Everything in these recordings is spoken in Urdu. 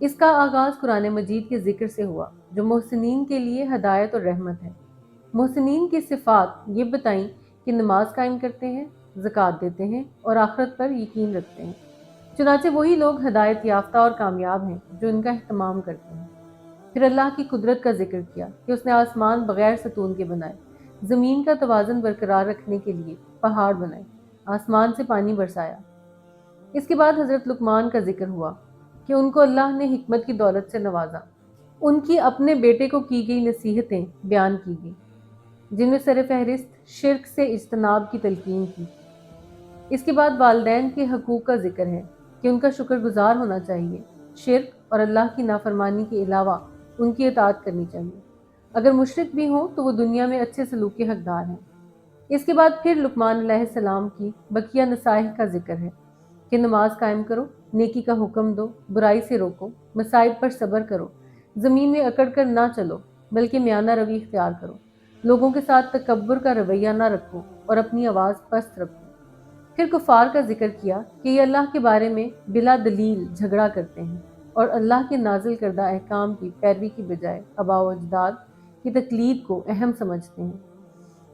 اس کا آغاز قرآن مجید کے ذکر سے ہوا جو محسنین کے لیے ہدایت اور رحمت ہے۔ محسنین کی صفات یہ بتائیں کہ نماز قائم کرتے ہیں، زکوٰۃ دیتے ہیں اور آخرت پر یقین رکھتے ہیں۔ چنانچہ وہی لوگ ہدایت یافتہ اور کامیاب ہیں جو ان کا اہتمام کرتے ہیں۔ پھر اللہ کی قدرت کا ذکر کیا کہ اس نے آسمان بغیر ستون کے بنائے، زمین کا توازن برقرار رکھنے کے لیے پہاڑ بنائے، آسمان سے پانی برسایا۔ اس کے بعد حضرت لقمان کا ذکر ہوا کہ ان کو اللہ نے حکمت کی دولت سے نوازا۔ ان کی اپنے بیٹے کو کی گئی نصیحتیں بیان کی گئی، جن میں سر فہرست شرک سے اجتناب کی تلقین کی۔ اس کے بعد والدین کے حقوق کا ذکر ہے کہ ان کا شکر گزار ہونا چاہیے، شرک اور اللہ کی نافرمانی کے علاوہ ان کی اطاعت کرنی چاہیے۔ اگر مشرک بھی ہوں تو وہ دنیا میں اچھے سلوک کے حقدار ہیں۔ اس کے بعد پھر لقمان علیہ السلام کی بقیہ نصائح کا ذکر ہے کہ نماز قائم کرو، نیکی کا حکم دو، برائی سے روکو، مصائب پر صبر کرو، زمین میں اکڑ کر نہ چلو بلکہ میانہ روی اختیار کرو، لوگوں کے ساتھ تکبر کا رویہ نہ رکھو اور اپنی آواز پست رکھو۔ پھر کفار کا ذکر کیا کہ یہ اللہ کے بارے میں بلا دلیل جھگڑا کرتے ہیں اور اللہ کے نازل کردہ احکام کی پیروی کی بجائے آباء و اجداد کی تقلید کو اہم سمجھتے ہیں۔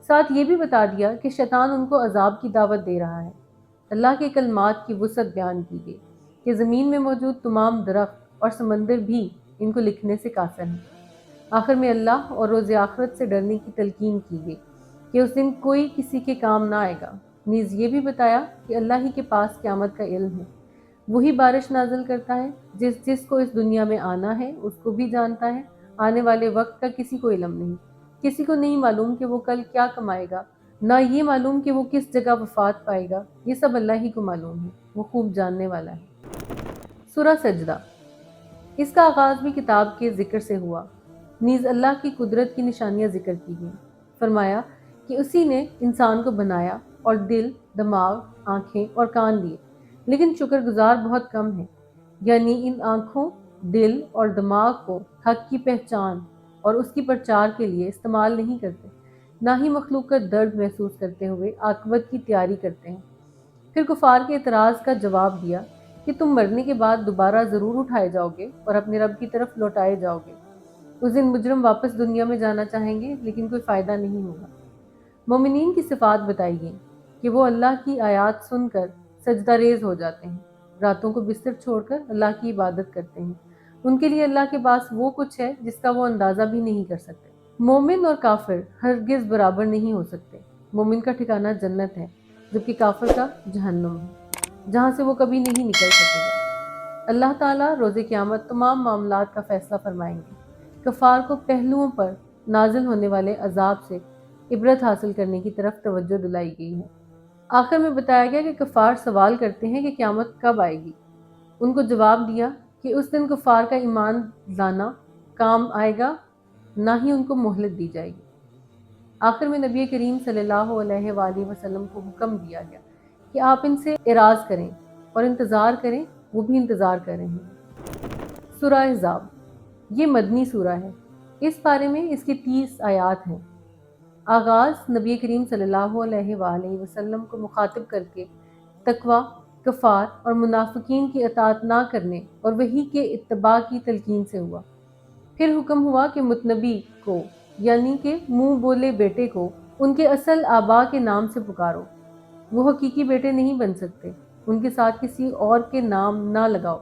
ساتھ یہ بھی بتا دیا کہ شیطان ان کو عذاب کی دعوت دے رہا ہے۔ اللہ کے کلمات کی وسعت بیان کی گئی کہ زمین میں موجود تمام درخت اور سمندر بھی ان کو لکھنے سے قاصر ہیں۔ آخر میں اللہ اور روز آخرت سے ڈرنے کی تلقین کی گئی کہ اس دن کوئی کسی کے کام نہ آئے گا۔ نیز یہ بھی بتایا کہ اللہ ہی کے پاس قیامت کا علم ہے، وہی بارش نازل کرتا ہے، جس کو اس دنیا میں آنا ہے اس کو بھی جانتا ہے، آنے والے وقت کا کسی کو علم نہیں، کسی کو نہیں معلوم کہ وہ کل کیا کمائے گا، نہ یہ معلوم کہ وہ کس جگہ وفات پائے گا، یہ سب اللہ ہی کو معلوم ہے، وہ خوب جاننے والا ہے۔ سورہ سجدہ، اس کا آغاز بھی کتاب کے ذکر سے ہوا، نیز اللہ کی قدرت کی نشانیاں ذکر کی گئیں۔ فرمایا کہ اسی نے انسان کو بنایا اور دل، دماغ، آنکھیں اور کان دیے، لیکن شکر گزار بہت کم ہیں۔ یعنی ان آنکھوں، دل اور دماغ کو حق کی پہچان اور اس کی پرچار کے لیے استعمال نہیں کرتے، نہ ہی مخلوق کا درد محسوس کرتے ہوئے عاقبت کی تیاری کرتے ہیں۔ پھر کفار کے اعتراض کا جواب دیا کہ تم مرنے کے بعد دوبارہ ضرور اٹھائے جاؤ گے اور اپنے رب کی طرف لوٹائے جاؤ گے۔ اس دن مجرم واپس دنیا میں جانا چاہیں گے لیکن کوئی فائدہ نہیں ہوگا۔ مومنین کی صفات بتائی گئیں کہ وہ اللہ کی آیات سن کر سجدہ ریز ہو جاتے ہیں، راتوں کو بستر چھوڑ کر اللہ کی عبادت کرتے ہیں۔ ان کے لیے اللہ کے پاس وہ کچھ ہے جس کا وہ اندازہ بھی نہیں کر سکتے۔ مومن اور کافر ہرگز برابر نہیں ہو سکتے۔ مومن کا ٹھکانہ جنت ہے جبکہ کافر کا جہنم ہے، جہاں سے وہ کبھی نہیں نکل سکے گا۔ اللہ تعالیٰ روز قیامت تمام معاملات کا فیصلہ فرمائیں گے۔ کفار کو پہلوؤں پر نازل ہونے والے عذاب سے عبرت حاصل کرنے کی طرف توجہ دلائی گئی ہے۔ آخر میں بتایا گیا کہ کفار سوال کرتے ہیں کہ قیامت کب آئے گی۔ ان کو جواب دیا کہ اس دن کفار کا ایمان لانا کام آئے گا، نہ ہی ان کو مہلت دی جائے گی۔ آخر میں نبی کریم صلی اللہ علیہ وآلہ وسلم کو حکم دیا گیا کہ آپ ان سے اعراض کریں اور انتظار کریں، وہ بھی انتظار کر رہے ہیں۔ سورہ احزاب، یہ مدنی سورہ ہے۔ اس بارے میں اس کی 30 آیات ہیں۔ آغاز نبی کریم صلی اللہ علیہ وآلہ وسلم کو مخاطب کر کے تقوی، کفار اور منافقین کی اطاعت نہ کرنے اور وحی کے اتباع کی تلقین سے ہوا۔ پھر حکم ہوا کہ متنبی کو یعنی کہ منہ بولے بیٹے کو ان کے اصل آبا کے نام سے پکارو، وہ حقیقی بیٹے نہیں بن سکتے، ان کے ساتھ کسی اور کے نام نہ لگاؤ،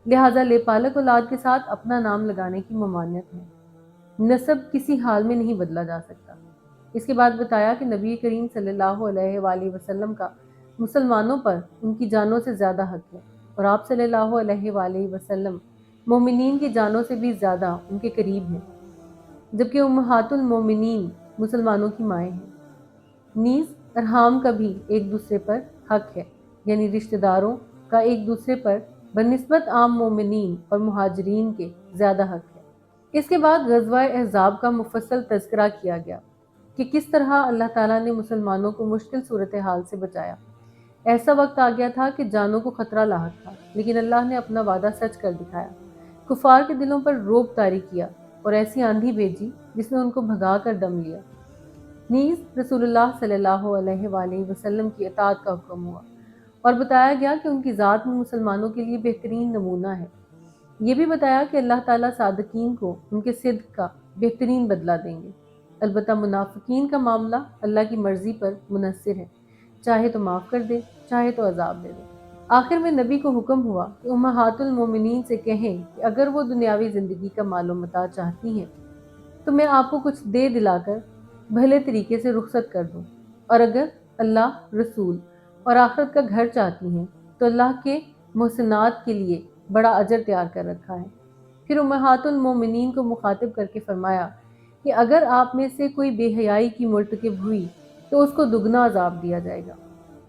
لہٰذا لے پالک اولاد کے ساتھ اپنا نام لگانے کی ممانعت ہے۔ نسب کسی حال میں نہیں بدلا جا سکتا۔ اس کے بعد بتایا کہ نبی کریم صلی اللہ علیہ وآلہ وسلم کا مسلمانوں پر ان کی جانوں سے زیادہ حق ہے، اور آپ صلی اللہ علیہ وآلہ وسلم مومنین کی جانوں سے بھی زیادہ ان کے قریب ہیں، جبکہ امہات المومنین مسلمانوں کی مائیں ہیں۔ نیز ارحام کا بھی ایک دوسرے پر حق ہے، یعنی رشتہ داروں کا ایک دوسرے پر بنسبت عام مومنین اور مہاجرین کے زیادہ حق ہے۔ اس کے بعد غزوہ احزاب کا مفصل تذکرہ کیا گیا کہ کس طرح اللہ تعالیٰ نے مسلمانوں کو مشکل صورتحال سے بچایا۔ ایسا وقت آ گیا تھا کہ جانوں کو خطرہ لاحق تھا، لیکن اللہ نے اپنا وعدہ سچ کر دکھایا۔ کفار کے دلوں پر رعب طاری کیا اور ایسی آندھی بھیجی جس نے ان کو بھگا کر دم لیا۔ نیز رسول اللہ صلی اللہ علیہ وآلہ وسلم کی اطاعت کا حکم ہوا اور بتایا گیا کہ ان کی ذات میں مسلمانوں کے لیے بہترین نمونہ ہے۔ یہ بھی بتایا کہ اللہ تعالیٰ صادقین کو ان کے صدق کا بہترین بدلہ دیں گے۔ البتہ منافقین کا معاملہ اللہ کی مرضی پر منحصر ہے، چاہے تو معاف کر دے، چاہے تو عذاب دے دے۔ آخر میں نبی کو حکم ہوا کہ امہات المومنین سے کہیں کہ اگر وہ دنیاوی زندگی کا مال و متاع چاہتی ہیں تو میں آپ کو کچھ دے دلا کر بھلے طریقے سے رخصت کر دوں، اور اگر اللہ، رسول اور آخرت کا گھر چاہتی ہیں تو اللہ کے محسنات کے لیے بڑا اجر تیار کر رکھا ہے۔ پھر امہات المومنین کو مخاطب کر کے فرمایا کہ اگر آپ میں سے کوئی بے حیائی کی مرتکب ہوئی تو اس کو دگنا عذاب دیا جائے گا۔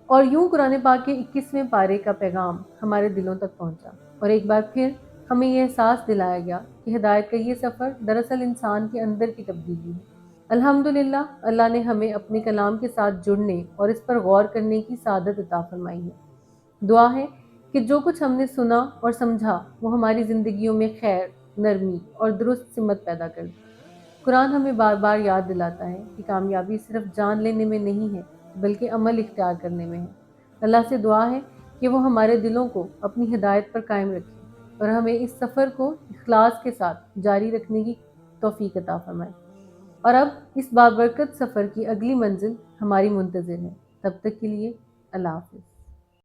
اور یوں قرآن پاک کے 21ویں پارے کا پیغام ہمارے دلوں تک پہنچا، اور ایک بار پھر ہمیں یہ احساس دلایا گیا کہ ہدایت کا یہ سفر دراصل انسان کے اندر کی تبدیلی ہے۔ الحمدللہ، اللہ نے ہمیں اپنے کلام کے ساتھ جڑنے اور اس پر غور کرنے کی سعادت عطا فرمائی ہے۔ دعا ہے کہ جو کچھ ہم نے سنا اور سمجھا وہ ہماری زندگیوں میں خیر، نرمی اور درست سمت پیدا کر دے۔ قرآن ہمیں بار بار یاد دلاتا ہے کہ کامیابی صرف جان لینے میں نہیں ہے بلکہ عمل اختیار کرنے میں ہے۔ اللہ سے دعا ہے کہ وہ ہمارے دلوں کو اپنی ہدایت پر قائم رکھے اور ہمیں اس سفر کو اخلاص کے ساتھ جاری رکھنے کی توفیق عطا فرمائے۔ اور اب اس بابرکت سفر کی اگلی منزل ہماری منتظر ہے۔ تب تک کے لیے اللہ حافظ۔